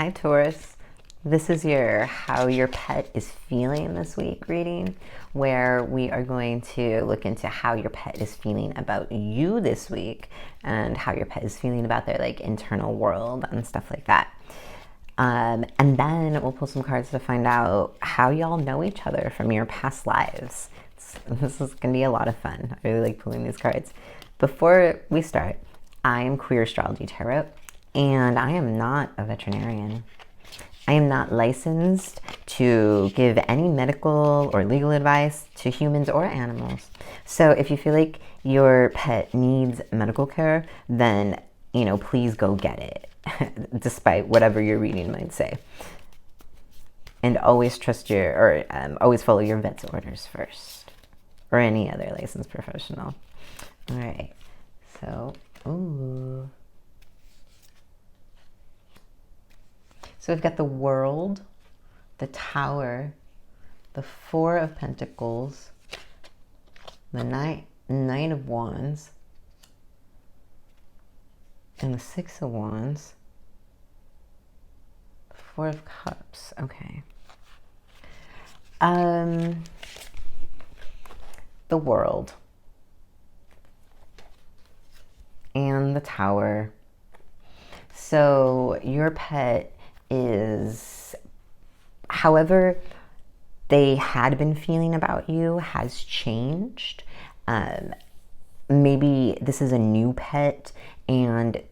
Hi, Taurus. This is your how your pet is feeling this week reading, where we are going to look into how your pet is feeling about you this week and how your pet is feeling about their like internal world and stuff like that. And then we'll pull some cards to find out how y'all know each other from your past lives. This is going to be a lot of fun. I really like pulling these cards. Before we start, I am Queer Astrology Tarot, and I am not a veterinarian. I am not licensed to give any medical or legal advice to humans or animals. So if you feel like your pet needs medical care, then, please go get it, despite whatever your reading might say. And always always follow your vet's orders first, or any other licensed professional. All right, so, ooh. So we've got the World, the Tower, the Four of Pentacles, the Knight of Wands, and the Six of Wands, Four of Cups. Okay. The World and the Tower. So your pet is, however they had been feeling about you has changed. Maybe this is a new pet and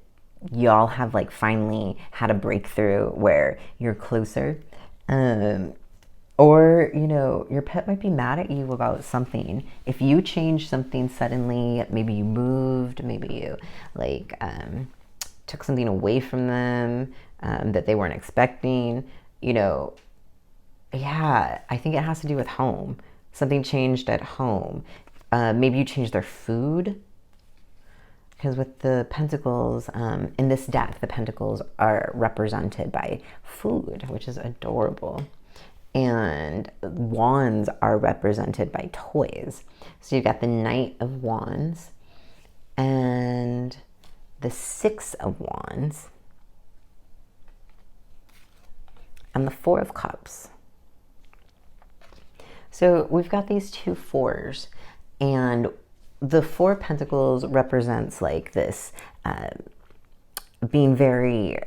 y'all have like finally had a breakthrough where you're closer. Or, your pet might be mad at you about something. If you change something suddenly, maybe you moved, maybe you took something away from them that they weren't expecting, I think it has to do with home. Something changed at home. Maybe you changed their food. Because with the pentacles, in this deck, the pentacles are represented by food, which is adorable. And wands are represented by toys. So you've got the Knight of Wands and the Six of Wands and the Four of Cups. So we've got these two fours, and the Four of Pentacles represents like this being very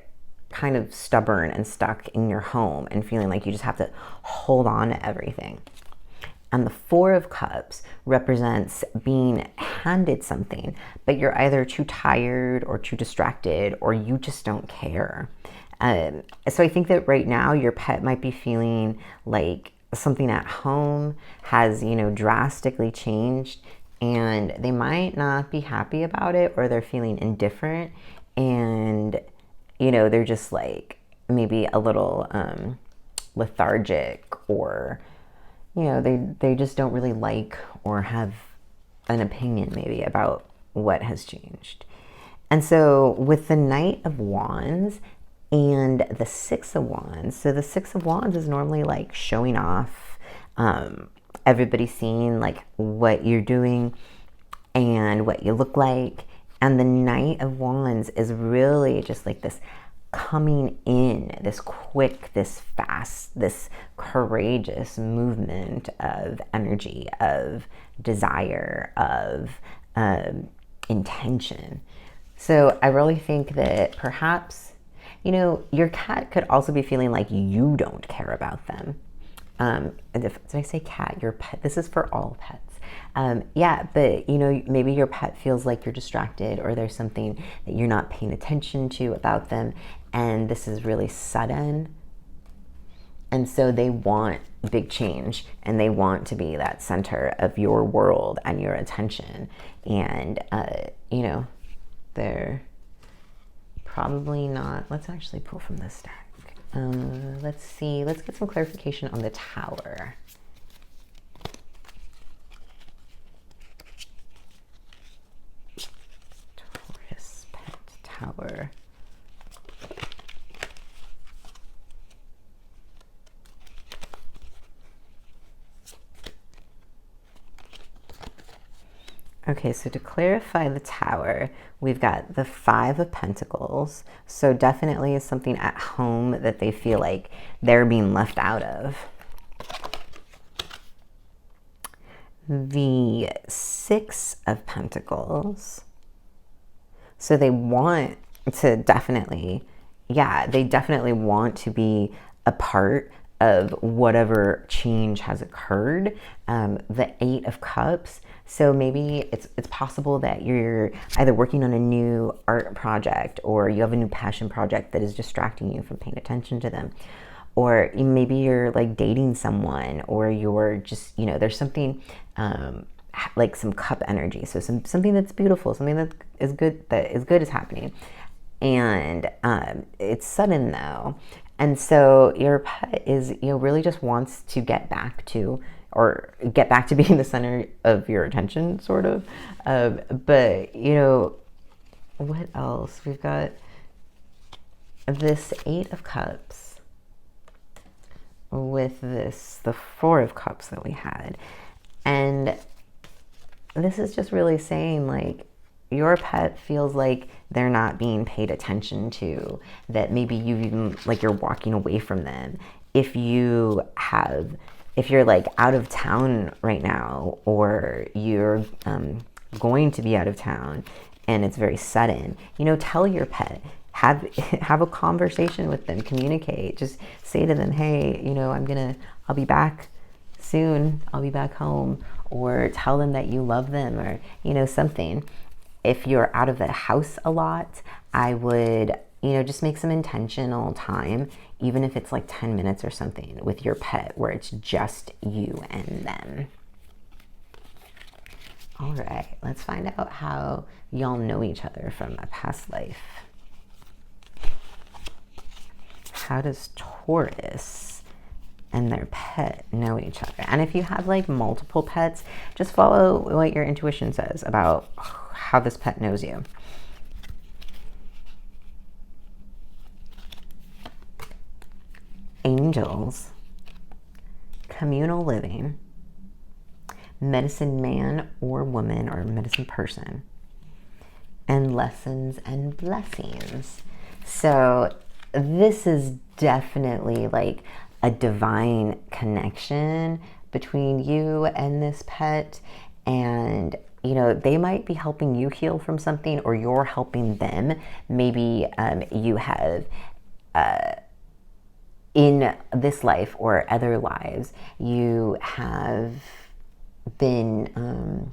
kind of stubborn and stuck in your home and feeling like you just have to hold on to everything. And the Four of Cups represents being handed something, but you're either too tired or too distracted, or you just don't care. So I think that right now your pet might be feeling like something at home has, drastically changed, and they might not be happy about it, or they're feeling indifferent, and, they're just like maybe a little lethargic, or they just don't really like or have an opinion maybe about what has changed. And so with the Knight of Wands and the Six of Wands, so the Six of Wands is normally like showing off, everybody seeing like what you're doing and what you look like. And the Knight of Wands is really just like this coming in, this quick, this fast, this courageous movement of energy, of desire, of intention. So I really think that perhaps, your cat could also be feeling like you don't care about them. And did I say cat? Your pet. This is for all pets. But maybe your pet feels like you're distracted, or there's something that you're not paying attention to about them, and this is really sudden. And so they want big change, and they want to be that center of your world and your attention. And, they're probably not. Let's actually pull from this deck. Let's see. Let's get some clarification on the Tower. Taurus Pet Tower. Okay, so to clarify the Tower, we've got the Five of Pentacles. So definitely is something at home that they feel like they're being left out of. The Six of Pentacles. So they want to definitely, yeah, they definitely want to be a part of whatever change has occurred. The Eight of Cups. So maybe it's possible that you're either working on a new art project or you have a new passion project that is distracting you from paying attention to them. Or maybe you're like dating someone, or you're just, you know, there's something like some cup energy. So something that's beautiful, something that is good is happening. And it's sudden though. And so your pet is, you know, really just wants to get back to being the center of your attention, sort of. But, you know, what else? We've got this Eight of Cups with the Four of Cups that we had. And this is just really saying, like, your pet feels like they're not being paid attention to, that maybe you even, like, you're walking away from them. If you're like out of town right now, or you're going to be out of town and it's very sudden, you know, tell your pet, have a conversation with them, communicate, just say to them, hey, you know, I'll be back soon, I'll be back home, or tell them that you love them, or, you know, something. If you're out of the house a lot, I would, you know, just make some intentional time, even if it's like 10 minutes or something, with your pet where it's just you and them. All right, let's find out how y'all know each other from a past life. How does Taurus and their pet know each other? And if you have like multiple pets, just follow what your intuition says about how this pet knows you. Angels, communal living, medicine man or woman, or medicine person, and lessons and blessings. So this is definitely like a divine connection between you and this pet. And, you know, they might be helping you heal from something, or you're helping them. Maybe you have, in this life or other lives, you have been,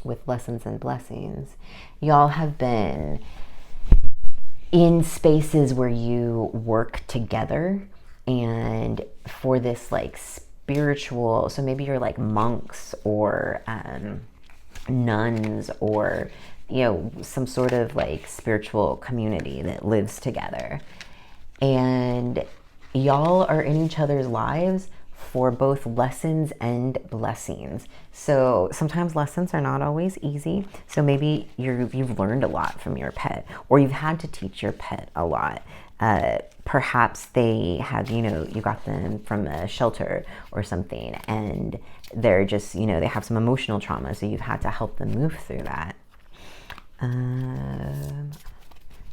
with lessons and blessings, y'all have been in spaces where you work together, and for this like spiritual, so maybe you're like monks or nuns, or, you know, some sort of like spiritual community that lives together, and y'all are in each other's lives for both lessons and blessings. So sometimes lessons are not always easy. So maybe you've learned a lot from your pet, or you've had to teach your pet a lot. Perhaps they have, you know, you got them from a shelter or something, and they're just, you know, they have some emotional trauma, so you've had to help them move through that.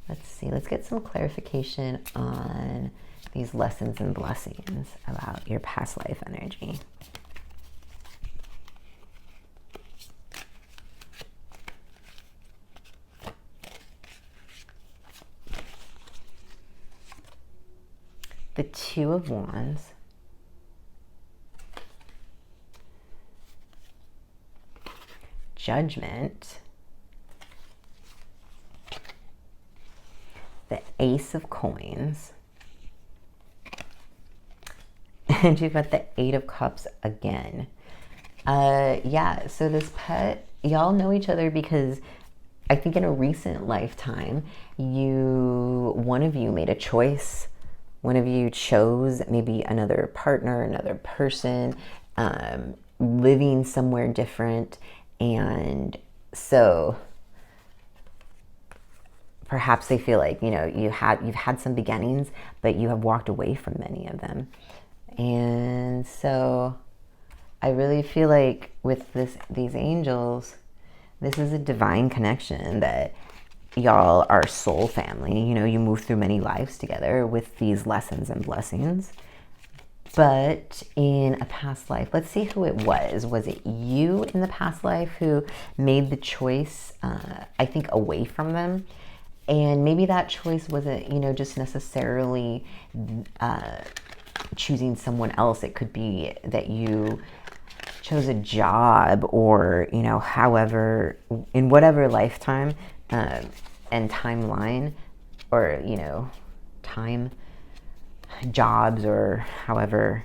Let's see, let's get some clarification on these lessons and blessings about your past life energy. The Two of Wands. Judgment. The Ace of Coins. And you've got the Eight of Cups again. Yeah, so this pet, y'all know each other because I think in a recent lifetime, one of you made a choice. One of you chose maybe another partner, another person, living somewhere different. And so perhaps they feel like, you know, you've had some beginnings, but you have walked away from many of them. And so I really feel like with these angels, This is a divine connection that y'all are soul family. You know, you move through many lives together with these lessons and blessings. But in a past life, let's see who it was. Was it you in the past life who made the choice, I think, away from them? And maybe that choice wasn't, you know, just necessarily choosing someone else. It could be that you chose a job, or, you know, however, in whatever lifetime and timeline, or, you know, time, jobs, or however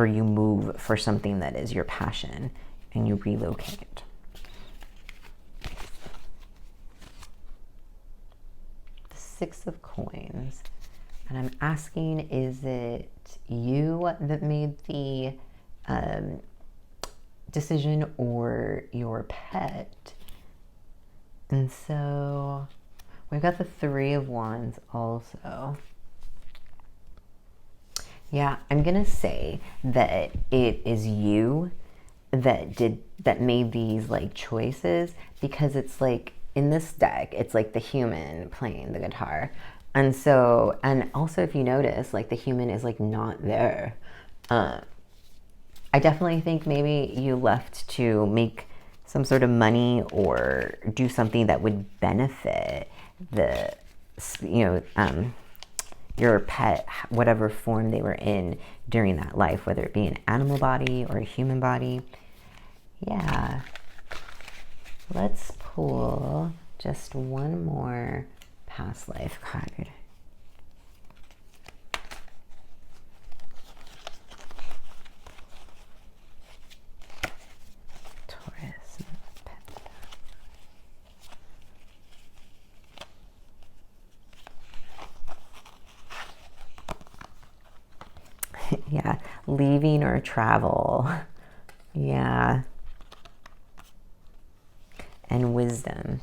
you move for something that is your passion and you relocate. The Six of Coins. And I'm asking, is it you that made the decision, or your pet? And so we've got the Three of Wands also. Yeah, I'm gonna say that it is you that made these like choices, because it's like in this deck, it's like the human playing the guitar. And so, and also if you notice, like the human is like not there. I definitely think maybe you left to make some sort of money or do something that would benefit the, you know, your pet, whatever form they were in during that life, whether it be an animal body or a human body. Yeah. Let's pull just one more past life card. Taurus. Yeah, leaving or travel. Yeah. And wisdom.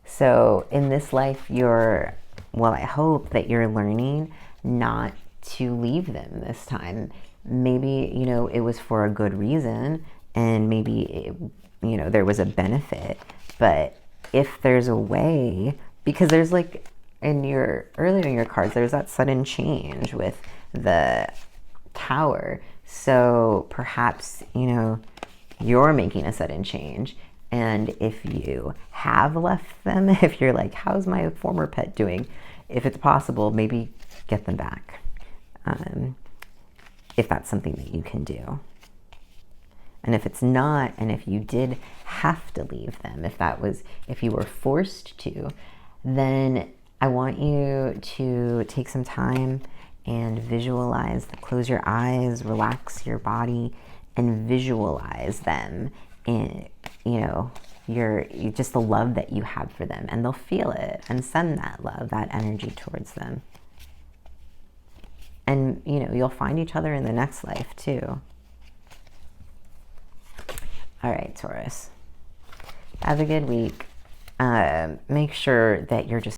So in this life, I hope that you're learning not to leave them this time. Maybe, you know, it was for a good reason, and maybe, you know, there was a benefit. But if there's a way, because there's like earlier in your cards, there's that sudden change with the Tower. So perhaps, you know, you're making a sudden change. And if you have left them, if you're like, how's my former pet doing? If it's possible, maybe get them back. If that's something that you can do. And if it's not, and if you did have to leave them, if you were forced to, then I want you to take some time and visualize, close your eyes, relax your body, and visualize them in, you know, just the love that you have for them, and they'll feel it and send that love, that energy towards them. And, you know, you'll find each other in the next life too. All right, Taurus. Have a good week. Make sure that you're just